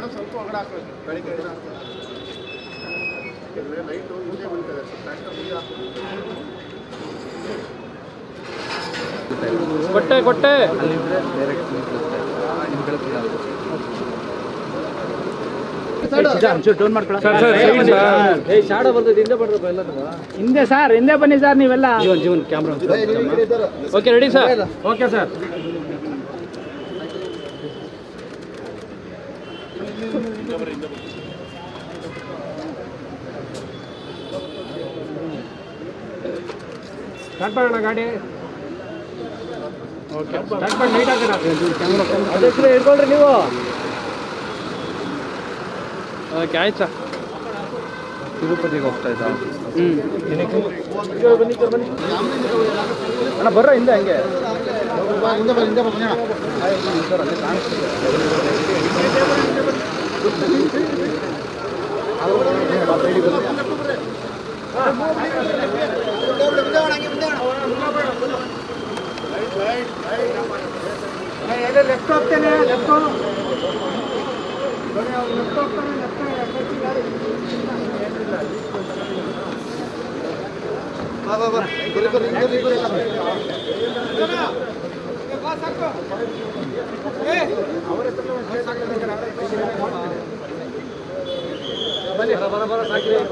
ಸ್ವಲ್ಪ ಒಳಗಡೆ ಹಾಕೋದು ಬೆಳಿಗ್ಗೆ ಲೈಟು ಮುಂದೆ ಬೀಳ್ತದೆ ಟ್ರ್ಯಾಕ್ಟರ್ ಮುಂದೆ ಕೊಟ್ಟೆ ಕೊಟ್ಟೆ ಹಿಂದೆ ಸರ್ ಹಿಂದೆ ಬನ್ನಿ ಸರ್ ನೀವೆಲ್ಲ Jeevan camera okay ready sir okay sir start ಮಾಡೋಣ ಗಾಡಿ ಓಕೆ ಸ್ಟಾರ್ಟ್ ಮಾಡಿ ಲೈಟ್ ಹಾಕೋಣ ಅದಕ್ಕೆ ಹಿಡ್ಕೊಳ್ರಿ ನೀವು ಓಕೆ ಆಯ್ತು ಸರ್ ತಿರುಪತಿಗೆ ಹೋಗ್ತಾ ಇದ್ದ ಅಣ್ಣ ಬರ್ರ ಹಿಂದೆ ಹಂಗೆ ಲೆಫ್ಟ್ ಹೋಗ್ತೇನೆ ಲೆಫ್ಟ್